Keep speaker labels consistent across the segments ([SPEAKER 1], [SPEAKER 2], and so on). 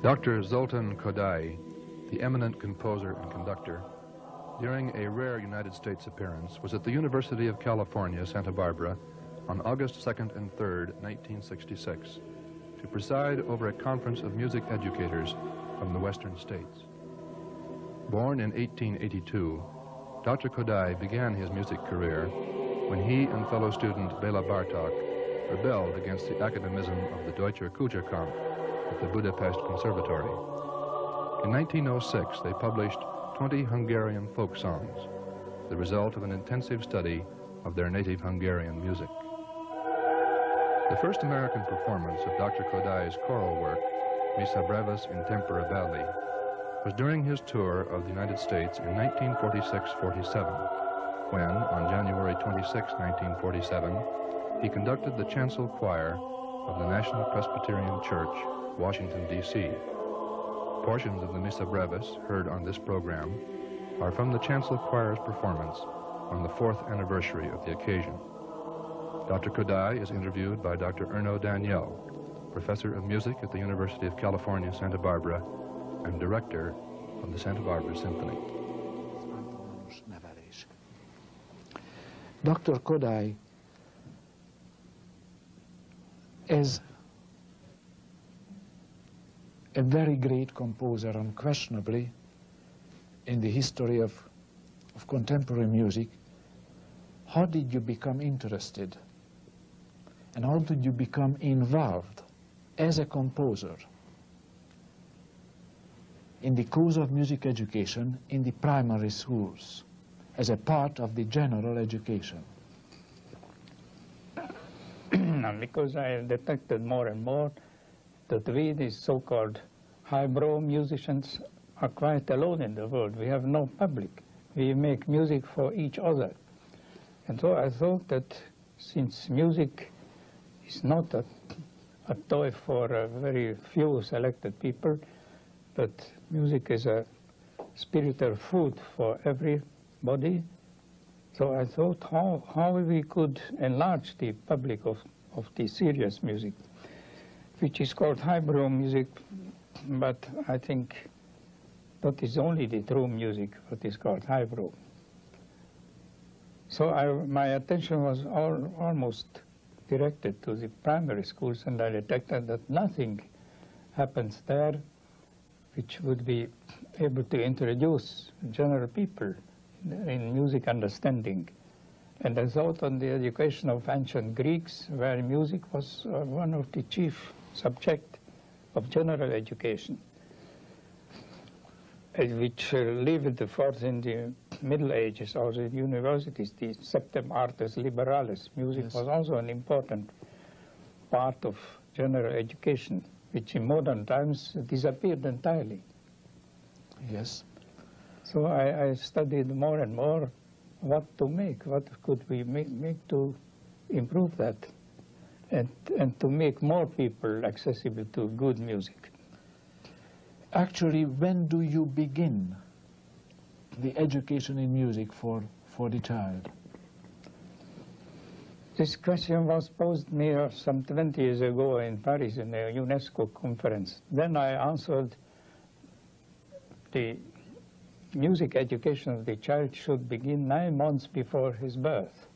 [SPEAKER 1] Dr. Zoltán Kodály, the eminent composer and conductor, during a rare United States appearance, was at the University of California, Santa Barbara, on August 2nd and 3rd, 1966, to preside over a conference of music educators from the Western states. Born in 1882, Dr. Kodály began his music career when he and fellow student Béla Bartók rebelled against the academism of the Deutscher Kulturkampf at the Budapest Conservatory. In 1906, they published 20 Hungarian folk songs, the result of an intensive study of their native Hungarian music. The first American performance of Dr. Kodály's choral work, Missa brevis in tempora balli, was during his tour of the United States in 1946-47, when, on January 26, 1947, he conducted the chancel choir of the National Presbyterian Church, Washington, D.C. Portions of the Missa brevis heard on this program are from the chancel choir's performance on the 4th anniversary of the occasion. Dr. Kodály is interviewed by Dr. Erno Daniel, professor of music at the University of California, Santa Barbara, and director of the Santa Barbara Symphony.
[SPEAKER 2] Dr. Kodály is a very great composer, unquestionably, in the history of contemporary music. How did you become interested? And how did you become involved as a composer in the course of music education in the primary schools, as a part of the general education?
[SPEAKER 3] Because I detected more and more that we, these so-called highbrow musicians, are quite alone in the world. We have no public. We make music for each other. And so I thought that since music is not a toy for very few selected people, but music is a spiritual food for everybody, so I thought how we could enlarge the public of the serious music, which is called highbrow music, but I think that is only the true music, what is called highbrow. So my attention was almost directed to the primary schools, and I detected that nothing happens there which would be able to introduce general people in music understanding. And I thought on the education of ancient Greeks, where music was one of the chief subjects of general education, which lived forth in the Middle Ages or the universities, the septem artes liberales. Music was also an important part of general education, which in modern times disappeared entirely.
[SPEAKER 2] Yes.
[SPEAKER 3] So I studied more and more what to make, what could we make to improve that, and to make more people accessible to good music.
[SPEAKER 2] Actually, when do you begin the education in music for the child?
[SPEAKER 3] This question was posed me some 20 years ago in Paris in a UNESCO conference. Then I answered the music education of the child should begin 9 months before his birth.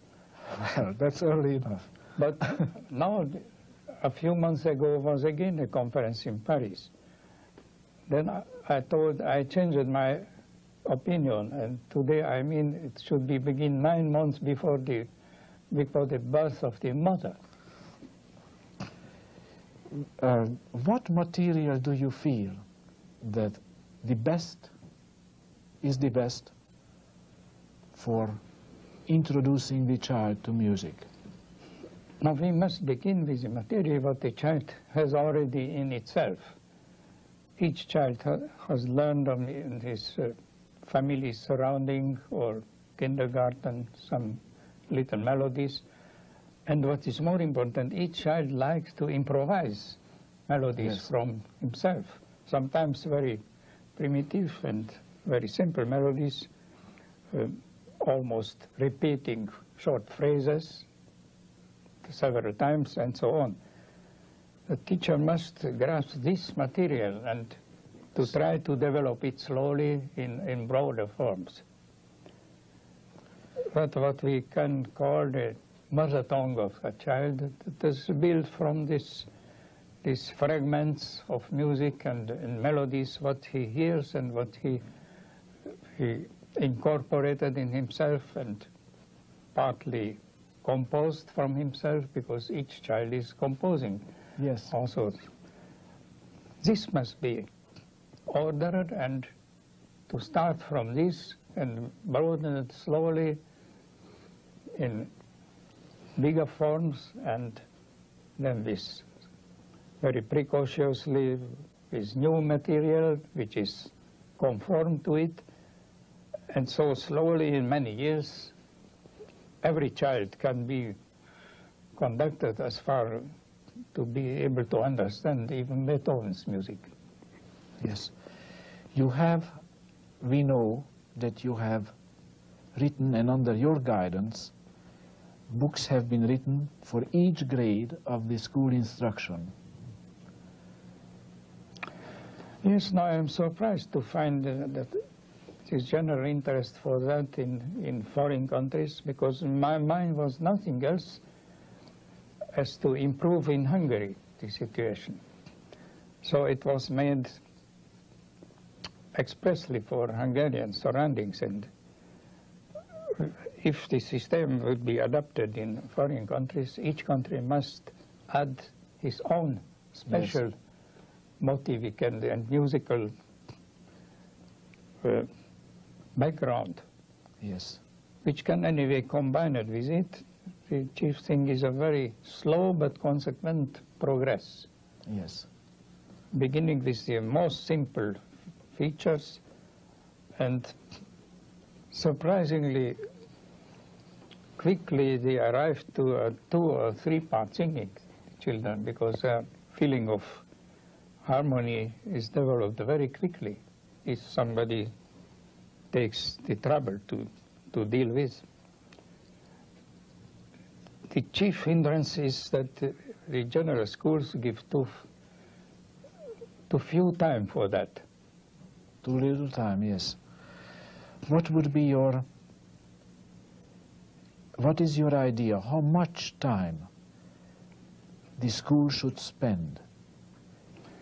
[SPEAKER 2] Well, that's early enough.
[SPEAKER 3] But now, a few months ago, was again a conference in Paris. Then I changed my opinion, and today I mean it should be begin 9 months before the birth of the mother.
[SPEAKER 2] What material do you feel that is the best for introducing the child to music?
[SPEAKER 3] Now we must begin with the material what the child has already in itself. Each child has learned in his family surrounding or kindergarten some little melodies. And what is more important, each child likes to improvise melodies from himself. Sometimes very primitive and very simple melodies, almost repeating short phrases several times and so on. the teacher must grasp this material and to try to develop it slowly in broader forms. But what we can call the mother tongue of a child, it is built from these fragments of music and melodies, what he hears and what he incorporated in himself and partly composed from himself, because each child is composing.
[SPEAKER 2] Yes.
[SPEAKER 3] Also, this must be ordered, and to start from this and broaden it slowly in bigger forms, and then this very precautiously with new material which is conform to it, and so slowly in many years every child can be conducted as far to be able to understand even Beethoven's music.
[SPEAKER 2] Yes. You have, we know that you have written, and under your guidance, books have been written for each grade of the school instruction.
[SPEAKER 3] Yes, now I'm surprised to find that there is general interest for that in foreign countries, because my mind was nothing else as to improve in Hungary the situation. So it was made expressly for Hungarian surroundings, and if the system would be adopted in foreign countries, each country must add his own special motivic and musical background,
[SPEAKER 2] Yes.
[SPEAKER 3] which can anyway combine it with it. The chief thing is a very slow but consequent progress,
[SPEAKER 2] Yes.
[SPEAKER 3] beginning with the most simple features, and surprisingly quickly they arrived to a 2 or 3 part singing children, because a feeling of harmony is developed very quickly if somebody takes the trouble to deal with. The chief hindrance is that the general schools give too few time for that.
[SPEAKER 2] Too little time, yes. What would be your, what is your idea? How much time the school should spend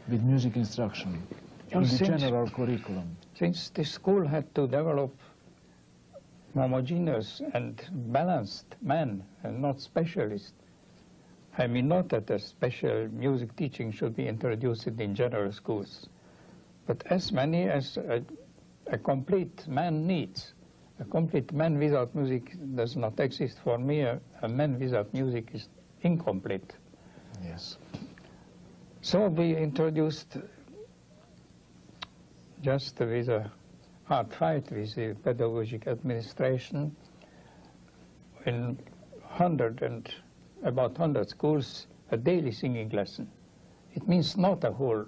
[SPEAKER 2] with music instruction in the general curriculum?
[SPEAKER 3] Since the school had to develop homogeneous and balanced men and not specialists, I mean not that a special music teaching should be introduced in general schools, but as many as a complete man needs. A complete man without music does not exist. For me, a man without music is incomplete.
[SPEAKER 2] Yes.
[SPEAKER 3] So we introduced, just with a hard fight with the pedagogic administration, in about 100 schools, a daily singing lesson. It means not a whole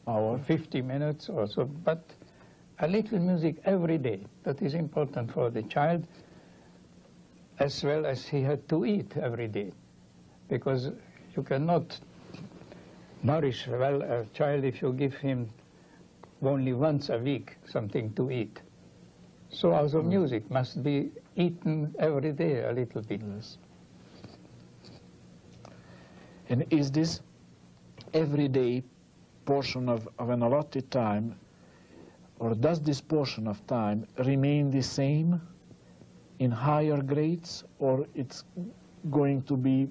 [SPEAKER 3] hour, 50 minutes or so, but a little music every day. That is important for the child, as well as he had to eat every day, because you cannot nourish well a child if you give him only once a week something to eat. So also music must be eaten every day a little bit.
[SPEAKER 2] Yes. And is this everyday portion of an allotted time, or does this portion of time remain the same in higher grades, or it's going to be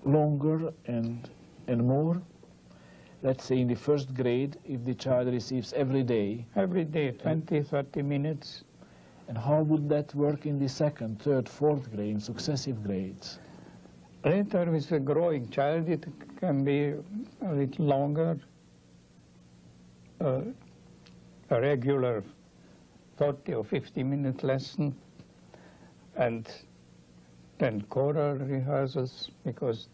[SPEAKER 2] longer and more? Let's say in the first grade, if the child receives every day.
[SPEAKER 3] Every day, 20, 30 minutes.
[SPEAKER 2] And how would that work in the second, third, fourth grade, in successive grades?
[SPEAKER 3] Later, with a growing child, it can be a little longer, a regular 40 or 50-minute lesson, and then choral rehearsals, because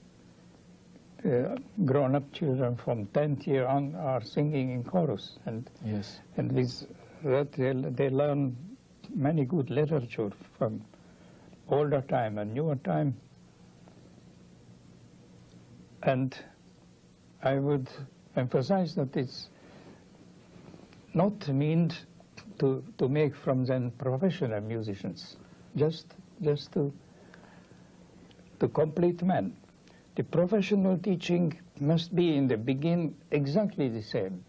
[SPEAKER 3] the grown-up children from 10th year on are singing in chorus, and
[SPEAKER 2] yes,
[SPEAKER 3] and with that they learn many good literature from older time and newer time. And I would emphasize that it's not meant to make from them professional musicians, just to complete men. The professional teaching must be in the beginning exactly the same,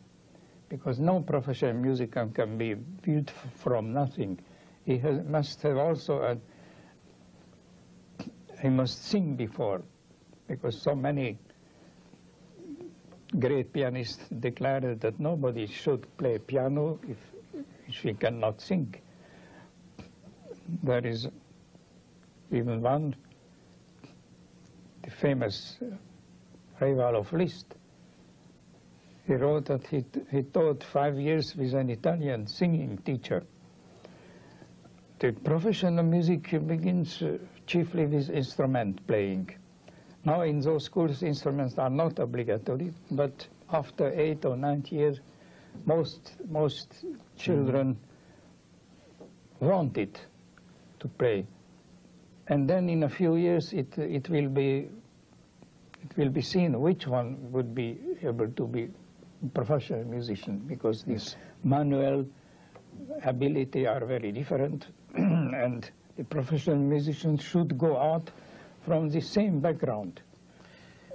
[SPEAKER 3] because no professional musician can be built from nothing. He must have also he must sing before, because so many great pianists declared that nobody should play piano if she cannot sing. There is even one, the famous rival of Liszt. He wrote that he taught 5 years with an Italian singing teacher. The professional music begins chiefly with instrument playing. Now in those schools, instruments are not obligatory, but after 8 or 9 years, most children want it to play. And then in a few years, it will be seen which one would be able to be a professional musician, because this manual ability are very different, and the professional musician should go out from the same background.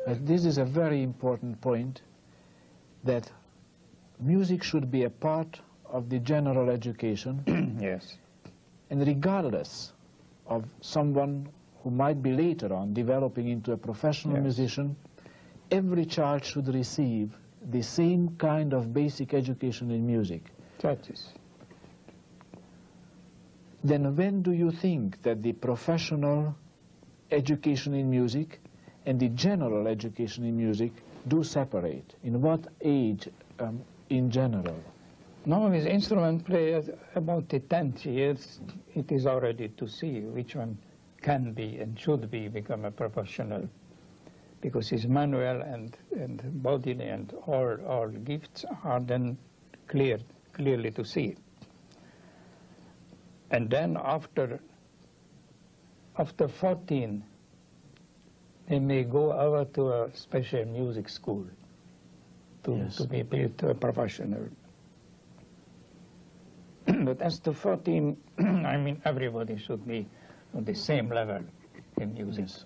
[SPEAKER 2] This is a very important point, that music should be a part of the general education.
[SPEAKER 3] Yes.
[SPEAKER 2] And regardless of someone who might be later on developing into a professional musician, every child should receive the same kind of basic education in music.
[SPEAKER 3] That is.
[SPEAKER 2] Then when do you think that the professional education in music and the general education in music do separate? In what age in general?
[SPEAKER 3] Now with instrument players, about the 10th years, it is already to see which one can be and should be become a professional, because his manual and body and all gifts are then clearly to see. And then after 14, they may go over to a special music school to be built to a professional. But as to 14, I mean, everybody should be on the same level in music.
[SPEAKER 2] Yes.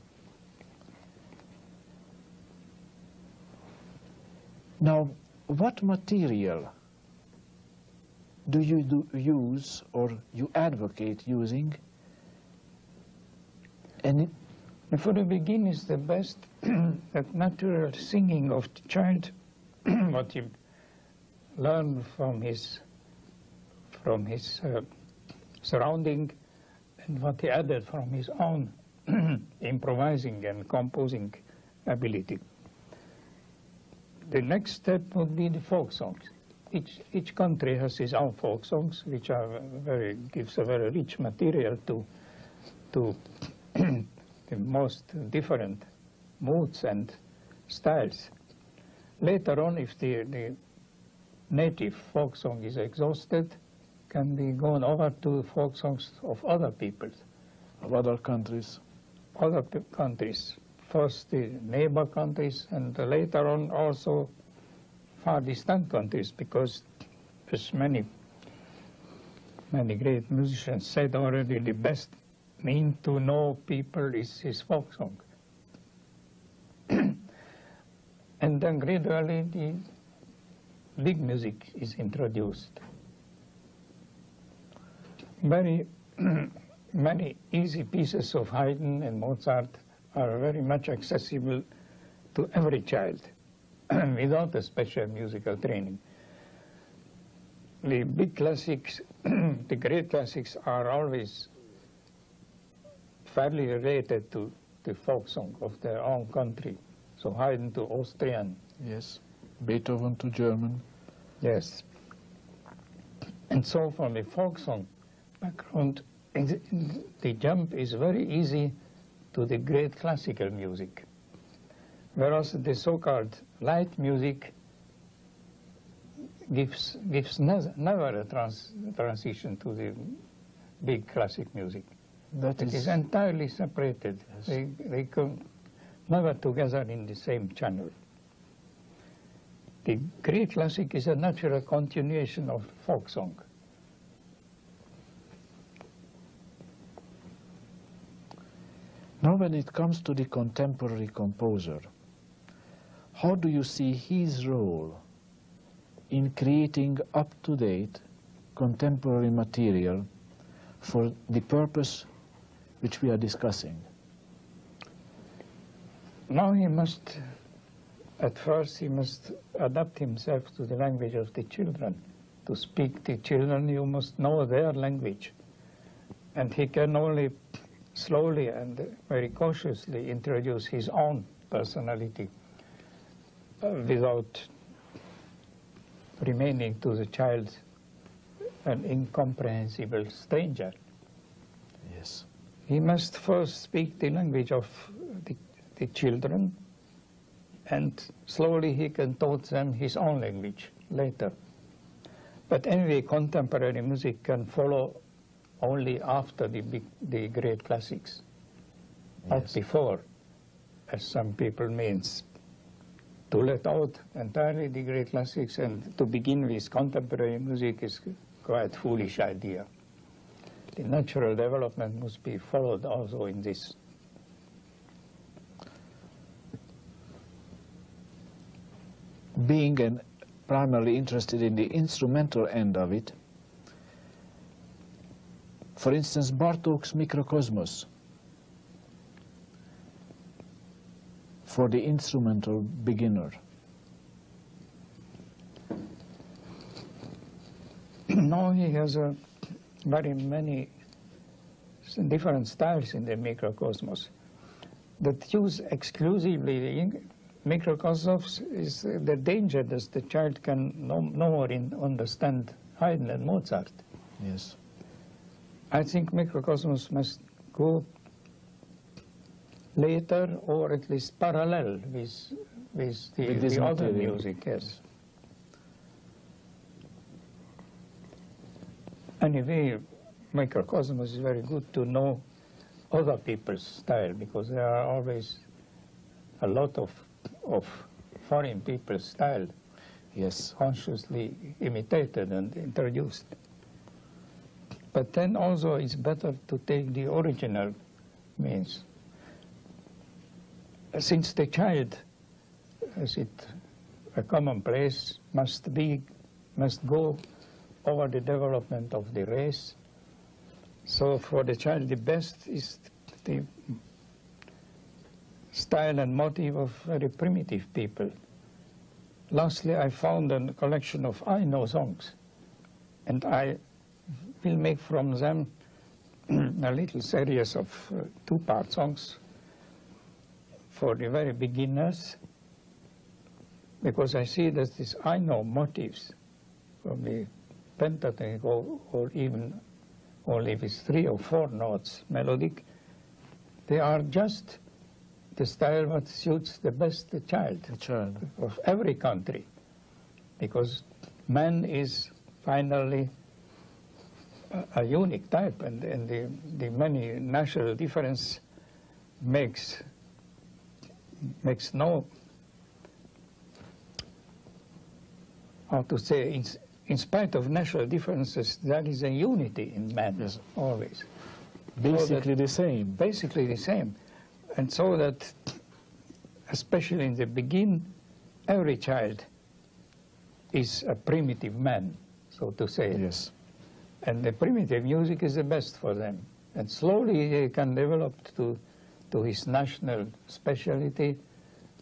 [SPEAKER 2] Now, what material do you use or you advocate using? And
[SPEAKER 3] for the beginning is the best that natural singing of the child, what he learned from his surrounding, and what he added from his own improvising and composing ability. The next step would be the folk songs. Each country has its own folk songs, which are gives a very rich material to the most different moods and styles. Later on, if the native folk song is exhausted, can be gone over to folk songs of other peoples.
[SPEAKER 2] Of other countries.
[SPEAKER 3] Other countries. First the neighbor countries, and later on also far distant countries, because as many great musicians said already, the best mean to know people is his folk song. And then gradually the big music is introduced. Many easy pieces of Haydn and Mozart are very much accessible to every child without a special musical training. The big classics, the great classics, are always fairly related to the folk song of their own country. So Haydn to Austrian.
[SPEAKER 2] Yes. Beethoven to German.
[SPEAKER 3] Yes. And so from the folk song background, the jump is very easy to the great classical music. Whereas the so-called light music gives never a transition to the big classic music.
[SPEAKER 2] That
[SPEAKER 3] It is entirely separated.
[SPEAKER 2] Yes.
[SPEAKER 3] They never together in the same channel. The Greek classic is a natural continuation of folk song.
[SPEAKER 2] Now when it comes to the contemporary composer, how do you see his role in creating up-to-date contemporary material for the purpose which we are discussing?
[SPEAKER 3] Now he must, at first he must adapt himself to the language of the children. To speak to children, you must know their language. And he can only slowly and very cautiously introduce his own personality without remaining to the child an incomprehensible stranger.
[SPEAKER 2] Yes.
[SPEAKER 3] He must first speak the language of the children, and slowly he can taught them his own language later. But anyway, contemporary music can follow only after the great classics, not
[SPEAKER 2] Yes.
[SPEAKER 3] before, as some people means. To let out entirely the great classics and to begin with contemporary music is quite a foolish idea. The natural development must be followed also in this.
[SPEAKER 2] Being primarily interested in the instrumental end of it, for instance, Bartók's Microcosmos for the instrumental beginner.
[SPEAKER 3] Now he has very many different styles in the microcosmos that use exclusively the microcosmos. Is the danger that the child can no more understand Haydn and Mozart.
[SPEAKER 2] Yes.
[SPEAKER 3] I think microcosmos must go later, or at least parallel with the other music, yes. Anyway, microcosmos is very good to know other people's style, because there are always a lot of foreign people's style,
[SPEAKER 2] Yes.
[SPEAKER 3] consciously imitated and introduced. But then also it's better to take the original means. Since the child, as it a commonplace, must go over the development of the race. So for the child, the best is the style and motive of very primitive people. Lastly, I found a collection of I know songs, and I will make from them a little series of two-part songs for the very beginners, because I see that these I know motives from the Pentateuch, or even only with 3 or 4 notes melodic, they are just the style that suits the best the child of every country, because man is finally a unique type, and the many national difference makes no, how to say, in spite of national differences, there is a unity in man, yes, always.
[SPEAKER 2] Basically the same.
[SPEAKER 3] Basically the same. And so that, especially in the beginning, every child is a primitive man, so to say.
[SPEAKER 2] Yes.
[SPEAKER 3] And the primitive music is the best for them. And slowly they can develop to his national specialty,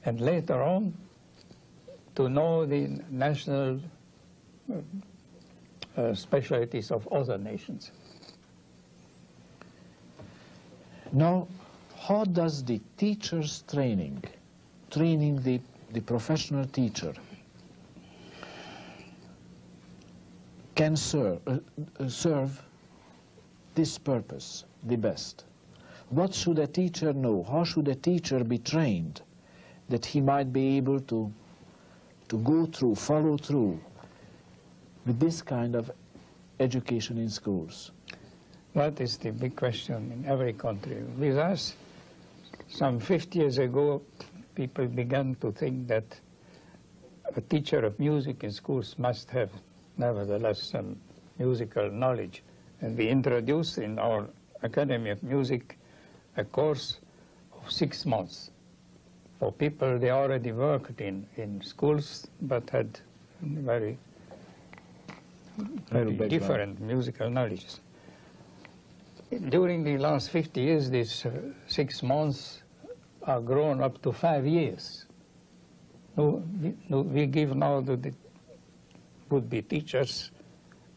[SPEAKER 3] and later on to know the national specialties of other nations.
[SPEAKER 2] Now, how does the teacher's training the professional teacher, can serve this purpose the best? What should a teacher know? How should a teacher be trained that he might be able to go through, follow through with this kind of education in schools?
[SPEAKER 3] That is the big question in every country. With us, Some 50 years ago, people began to think that a teacher of music in schools must have, nevertheless, some musical knowledge. And we introduced in our Academy of Music a course of 6 months for people they already worked in schools but had very different musical knowledges. During the last 50 years, these 6 months are grown up to 5 years. We give now to the would-be teachers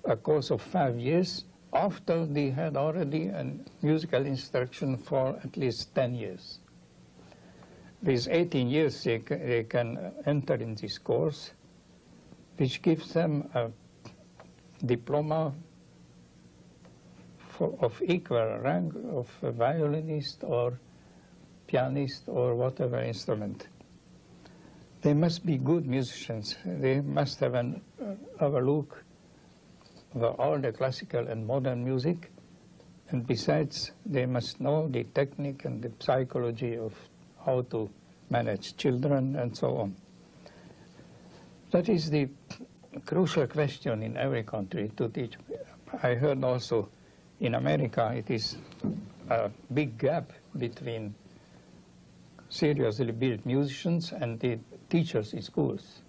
[SPEAKER 3] a course of 5 years after they had already a musical instruction for at least 10 years. With 18 years they can enter in this course, which gives them a diploma of equal rank of a violinist or pianist or whatever instrument. They must be good musicians. They must have an overlook of all the classical and modern music, and besides they must know the technique and the psychology of how to manage children and so on. That is the crucial question in every country to teach. I heard also in America it is a big gap between seriously built musicians and the teachers in schools.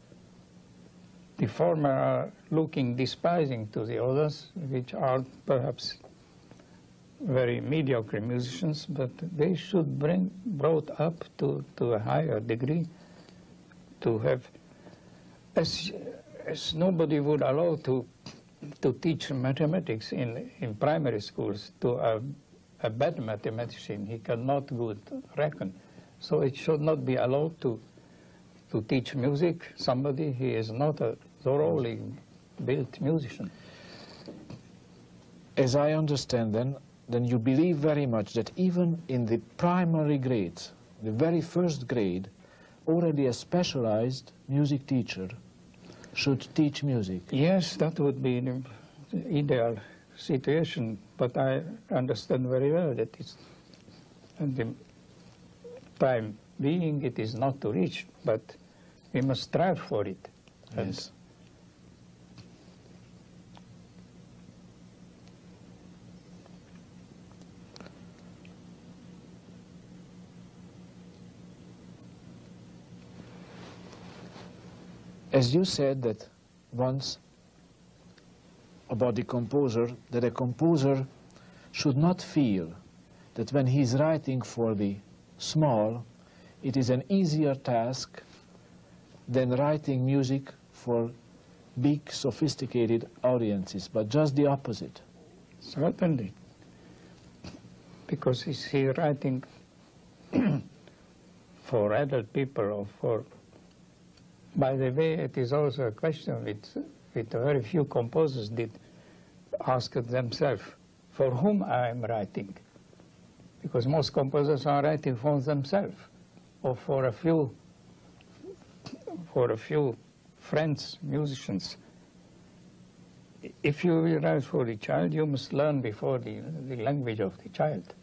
[SPEAKER 3] The former are looking despising to the others, which are perhaps very mediocre musicians, but they should be brought up to a higher degree to have, as nobody would allow to teach mathematics in primary schools to a bad mathematician. He cannot good reckon. So it should not be allowed to teach music somebody he is not a thoroughly built musician.
[SPEAKER 2] As I understand then you believe very much that even in the primary grades, the very first grade, already a specialized music teacher should teach music.
[SPEAKER 3] Yes, that would be the ideal situation, but I understand very well that it's, at the time being, it is not to reach, but we must strive for it.
[SPEAKER 2] Yes. As you said that once about the composer, that a composer should not feel that when he's writing for the small, it is an easier task than writing music for big, sophisticated audiences, but just the opposite.
[SPEAKER 3] Certainly, because he's writing for adult people or for. By the way, it is also a question with very few composers did ask themselves, for whom I am writing? Because most composers are writing for themselves or for a few friends, musicians. If you will write for the child, you must learn before the language of the child.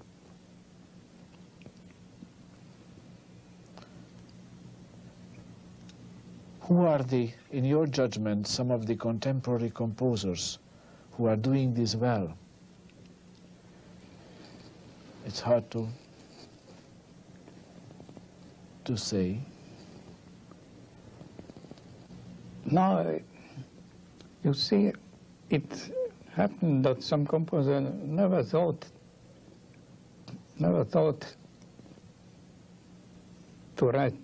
[SPEAKER 2] Who are in your judgment, some of the contemporary composers who are doing this well? It's hard to say.
[SPEAKER 3] Now, you see, it happened that some composer never thought to write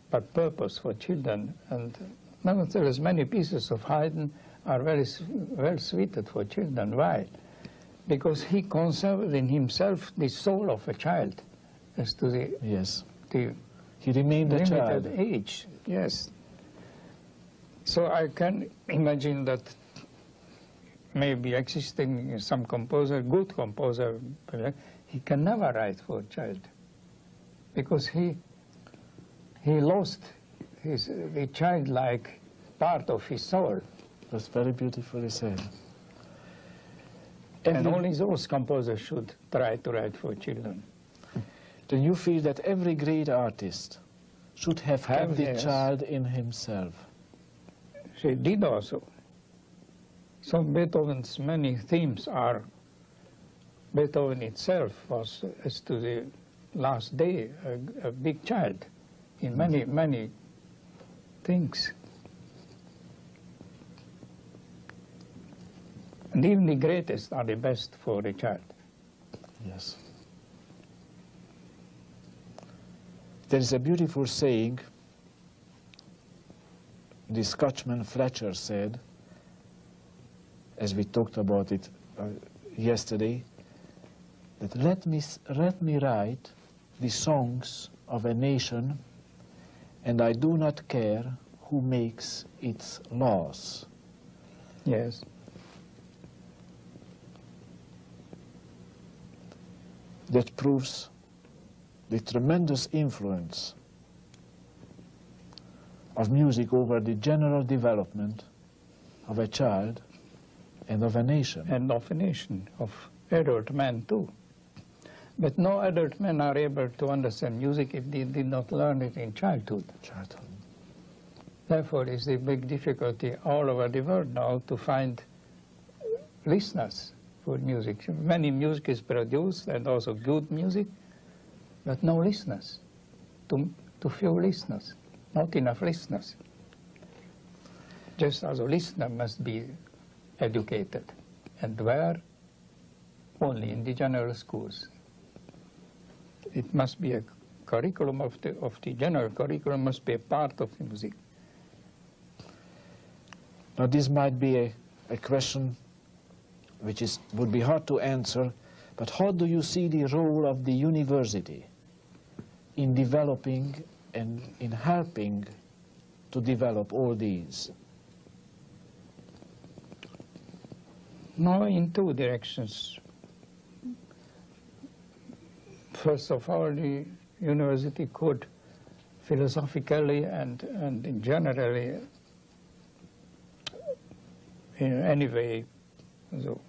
[SPEAKER 3] by purpose for children, and nevertheless many pieces of Haydn are very well suited for children. Why? Because he conserved in himself the soul of a child as to the,
[SPEAKER 2] yes.
[SPEAKER 3] the
[SPEAKER 2] he remained a child.
[SPEAKER 3] Age. Yes. So I can imagine that maybe existing some composer, good composer, he can never write for a child because he lost the childlike part of his soul.
[SPEAKER 2] That's very beautifully said.
[SPEAKER 3] And only those composers should try to write for children.
[SPEAKER 2] then you feel that every great artist should have kept the
[SPEAKER 3] yes.
[SPEAKER 2] child in himself.
[SPEAKER 3] She did also. So Beethoven's many themes are, Beethoven itself was, as to the last day, a big child in many, many things. And even the greatest are the best for the child.
[SPEAKER 2] Yes. There is a beautiful saying, the Scotchman Fletcher said, as we talked about it yesterday, that let me write the songs of a nation, and I do not care who makes its laws.
[SPEAKER 3] Yes.
[SPEAKER 2] That proves the tremendous influence of music over the general development of a child and of a nation.
[SPEAKER 3] And of a nation, of adult men too. But no adult men are able to understand music if they did not learn it in childhood. Therefore is the big difficulty all over the world now to find listeners for music. Many music is produced and also good music, but no listeners, too few listeners, not enough listeners. Just as a listener must be educated. And where? Only in the general schools. It must be a curriculum of the general curriculum must be a part of the music.
[SPEAKER 2] Now this might be a question which would be hard to answer, but how do you see the role of the university in developing and in helping to develop all these?
[SPEAKER 3] No, in two directions. First of all, the university could philosophically and generally, in any way, so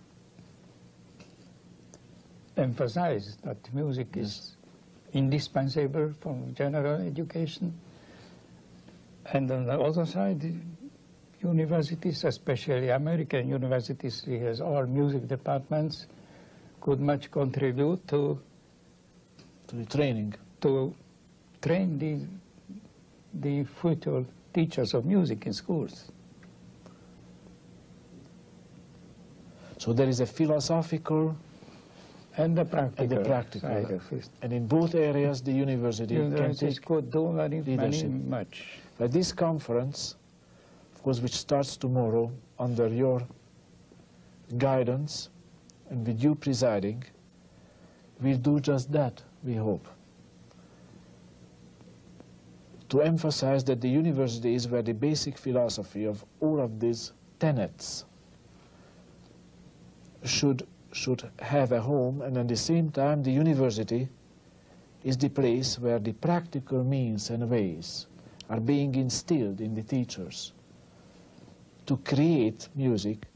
[SPEAKER 3] emphasize that music is indispensable for general education. And on the other side, the universities, especially American universities, has all music departments, could much contribute to
[SPEAKER 2] the training.
[SPEAKER 3] To train the future teachers of music in schools.
[SPEAKER 2] So there is a philosophical
[SPEAKER 3] and the practical,
[SPEAKER 2] side of it. And in both areas the university can take
[SPEAKER 3] could do very much.
[SPEAKER 2] But this conference, of course, which starts tomorrow under your guidance and with you presiding, will do just that, we hope. To emphasize that the university is where the basic philosophy of all of these tenets should have a home, and at the same time the university is the place where the practical means and ways are being instilled in the teachers to create music